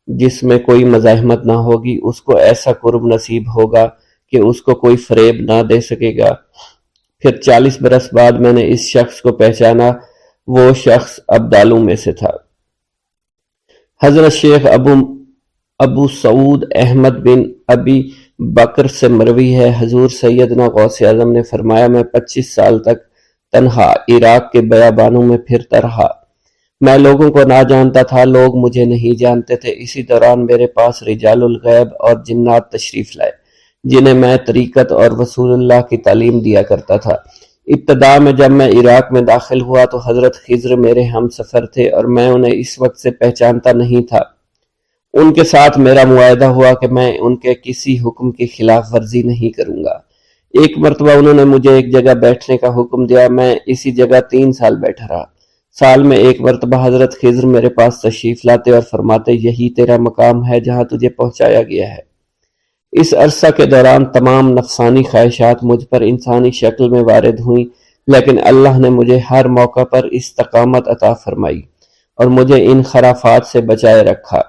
جس میں کوئی مزاحمت نہ ہوگی، اس کو ایسا قرب نصیب ہوگا کہ اس کو کوئی فریب نہ دے سکے گا۔ پھر 40 برس بعد میں نے اس شخص کو پہچانا، وہ شخص ابدالوں میں سے تھا۔ حضرت شیخ ابو سعود احمد بن ابی بکر سے مروی ہے حضور سیدنا غوث اعظم نے فرمایا میں 25 سال تک تنہا عراق کے بیابانوں میں پھرتا رہا۔ میں لوگوں کو نہ جانتا تھا، لوگ مجھے نہیں جانتے تھے۔ اسی دوران میرے پاس رجال الغیب اور جنات تشریف لائے جنہیں میں طریقت اور رسول اللہ کی تعلیم دیا کرتا تھا۔ ابتدا میں جب میں عراق میں داخل ہوا تو حضرت خضر میرے ہم سفر تھے اور میں انہیں اس وقت سے پہچانتا نہیں تھا۔ ان کے ساتھ میرا معاہدہ ہوا کہ میں ان کے کسی حکم کی خلاف ورزی نہیں کروں گا۔ ایک مرتبہ انہوں نے مجھے ایک جگہ بیٹھنے کا حکم دیا، میں اسی جگہ 3 سال بیٹھا رہا۔ سال میں ایک مرتبہ حضرت خضر میرے پاس تشریف لاتے اور فرماتے یہی تیرا مقام ہے جہاں تجھے پہنچایا گیا ہے۔ اس عرصہ کے دوران تمام نفسانی خواہشات مجھ پر انسانی شکل میں وارد ہوئیں، لیکن اللہ نے مجھے ہر موقع پر استقامت عطا فرمائی اور مجھے ان خرافات سے بچائے رکھا۔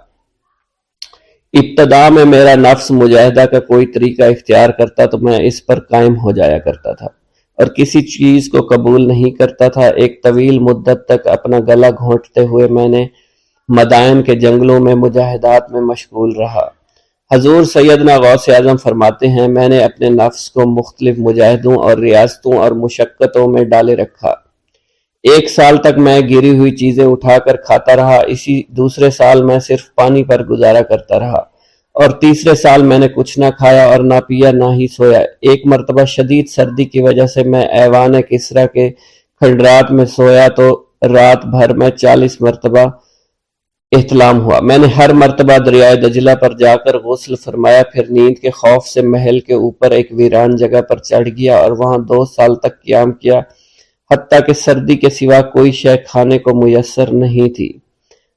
ابتدا میں میرا نفس مجاہدہ کا کوئی طریقہ اختیار کرتا تو میں اس پر قائم ہو جایا کرتا تھا اور کسی چیز کو قبول نہیں کرتا تھا۔ ایک طویل مدت تک اپنا گلا گھونٹتے ہوئے میں نے مدائن کے جنگلوں میں مجاہدات میں مشغول رہا۔ حضور سیدنا غوث اعظم فرماتے ہیں میں نے اپنے نفس کو مختلف مجاہدوں اور ریاستوں اور مشقتوں میں ڈالے رکھا۔ 1 سال تک میں گری ہوئی چیزیں اٹھا کر کھاتا رہا، اسی دوسرے سال میں صرف پانی پر گزارا کرتا رہا اور تیسرے سال میں نے کچھ نہ کھایا اور نہ پیا نہ ہی سویا۔ ایک مرتبہ شدید سردی کی وجہ سے میں ایوان کسریٰ کے کھنڈرات میں سویا تو رات بھر میں 40 مرتبہ احتلام ہوا۔ میں نے ہر مرتبہ دریائے دجلہ پر جا کر غسل فرمایا، پھر نیند کے خوف سے محل کے اوپر ایک ویران جگہ پر چڑھ گیا اور وہاں 2 سال تک قیام کیا، حتیٰ کہ سردی کے سوا کوئی شے کھانے کو میسر نہیں تھی۔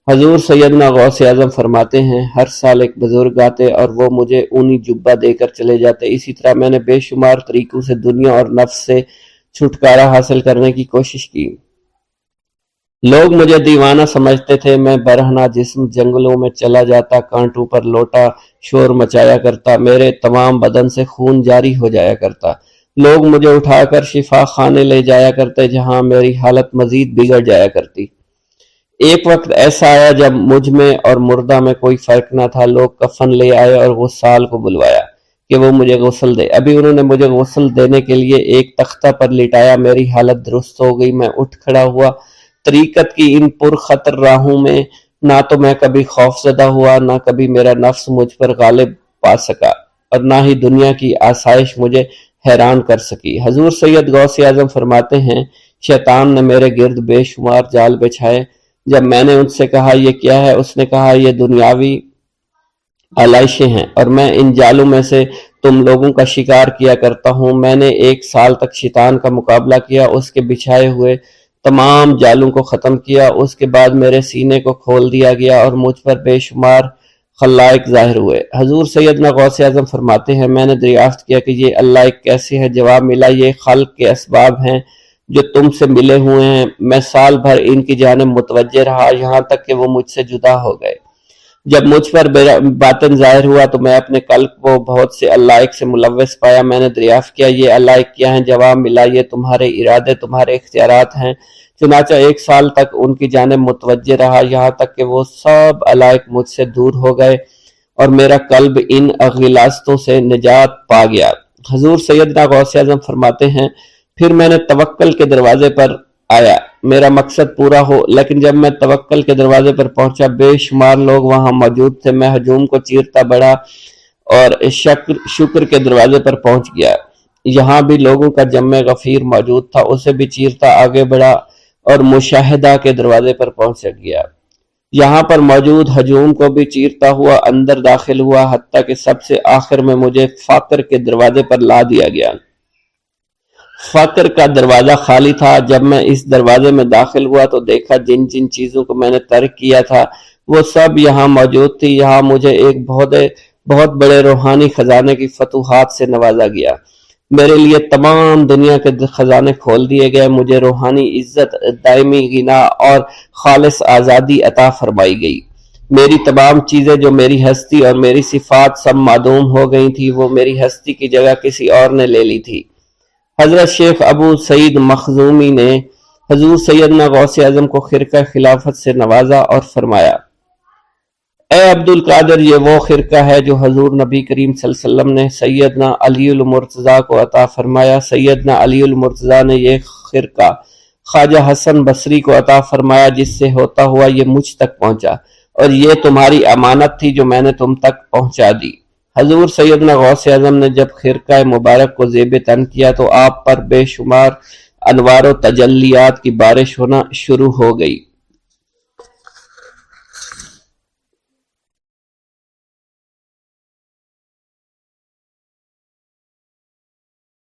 حضور سیدنا غوث اعظم فرماتے ہیں ہر سال ایک بزرگ آتے اور وہ مجھے اونی جبہ دے کر چلے جاتے۔ اسی طرح میں نے بے شمار طریقوں سے دنیا اور نفس سے چھٹکارا حاصل کرنے کی کوشش کی۔ لوگ مجھے دیوانہ سمجھتے تھے، میں برہنہ جسم جنگلوں میں چلا جاتا، کانٹوں پر لوٹا شور مچایا کرتا، میرے تمام بدن سے خون جاری ہو جایا کرتا۔ لوگ مجھے اٹھا کر شفا خانے لے جایا کرتے جہاں میری حالت مزید بگڑ جایا کرتی۔ ایک وقت ایسا آیا جب مجھ میں اور مردہ میں کوئی فرق نہ تھا۔ لوگ کفن لے آئے اور غسال کو بلوایا کہ وہ مجھے غسل دے۔ ابھی انہوں نے مجھے غسل دینے کے لیے ایک تختہ پر لٹایا، میری حالت درست ہو گئی، میں اٹھ کھڑا ہوا۔ طریقت کی ان پرخطر راہوں میں نہ تو میں کبھی خوف زدہ ہوا، نہ کبھی میرا نفس مجھ پر غالب پا سکا، اور نہ ہی دنیا کی آسائش مجھے حیران کر سکی۔ حضور سید غوث اعظم فرماتے ہیں، شیطان نے میرے گرد بے شمار جال بچھائے۔ جب میں نے ان سے کہا یہ کیا ہے، اس نے کہا یہ دنیاوی آلائشیں ہیں، اور میں ان جالوں میں سے تم لوگوں کا شکار کیا کرتا ہوں۔ میں نے 1 سال تک شیطان کا مقابلہ کیا، اس کے بچھائے ہوئے تمام جالوں کو ختم کیا۔ اس کے بعد میرے سینے کو کھول دیا گیا اور مجھ پر بے شمار خلائق ظاہر ہوئے۔ حضور سیدنا غوث اعظم فرماتے ہیں، میں نے دریافت کیا کہ یہ اللہ کیسے ہے؟ جواب ملا، یہ خلق کے اسباب ہیں جو تم سے ملے ہوئے ہیں۔ میں سال بھر ان کی جانب متوجہ رہا، یہاں تک کہ وہ مجھ سے جدا ہو گئے۔ جب مجھ پر باطن ظاہر ہوا تو میں اپنے قلب کو بہت سے علائق سے ملوث پایا۔ میں نے دریافت کیا یہ علائق کیا ہیں؟ جواب ملا، یہ تمہارے ارادے، تمہارے اختیارات ہیں۔ چنانچہ 1 سال تک ان کی جانب متوجہ رہا، یہاں تک کہ وہ سب علائق مجھ سے دور ہو گئے اور میرا قلب ان غلاظتوں سے نجات پا گیا۔ حضور سیدنا غوث اعظم فرماتے ہیں، پھر میں نے توکل کے دروازے پر آیا، میرا مقصد پورا ہو، لیکن جب میں توکل کے دروازے پر پہنچا بے شمار لوگ وہاں موجود تھے۔ میں ہجوم کو چیرتا بڑھا اور شکر کے دروازے پر پہنچ گیا، یہاں بھی لوگوں کا جمع غفیر موجود تھا، اسے بھی چیرتا آگے بڑھا اور مشاہدہ کے دروازے پر پہنچ گیا، یہاں پر موجود ہجوم کو بھی چیرتا ہوا اندر داخل ہوا، حتیٰ کہ سب سے آخر میں مجھے فقر کے دروازے پر لا دیا گیا۔ فقر کا دروازہ خالی تھا۔ جب میں اس دروازے میں داخل ہوا تو دیکھا جن جن چیزوں کو میں نے ترک کیا تھا وہ سب یہاں موجود تھی۔ یہاں مجھے ایک بہت بڑے روحانی خزانے کی فتوحات سے نوازا گیا، میرے لیے تمام دنیا کے خزانے کھول دیے گئے، مجھے روحانی عزت، دائمی غنا اور خالص آزادی عطا فرمائی گئی۔ میری تمام چیزیں جو میری ہستی اور میری صفات سب معدوم ہو گئی تھی، وہ میری ہستی کی جگہ کسی اور نے لے لی تھی۔ حضرت شیخ ابو سعید مخزومی نے حضور سیدنا غوث اعظم کو خرقہ خلافت سے نوازا اور فرمایا، اے عبد القادر، یہ وہ خرقہ ہے جو حضور نبی کریم صلی اللہ علیہ وسلم نے سیدنا علی المرتضیٰ کو عطا فرمایا۔ سیدنا علی المرتضیٰ نے یہ خرقہ خواجہ حسن بصری کو عطا فرمایا، جس سے ہوتا ہوا یہ مجھ تک پہنچا، اور یہ تمہاری امانت تھی جو میں نے تم تک پہنچا دی۔ حضور سیدنا غوث اعظم نے جب خرقہ مبارک کو زیب تن کیا تو آپ پر بے شمار انوار و تجلیات کی بارش ہونا شروع ہو گئی۔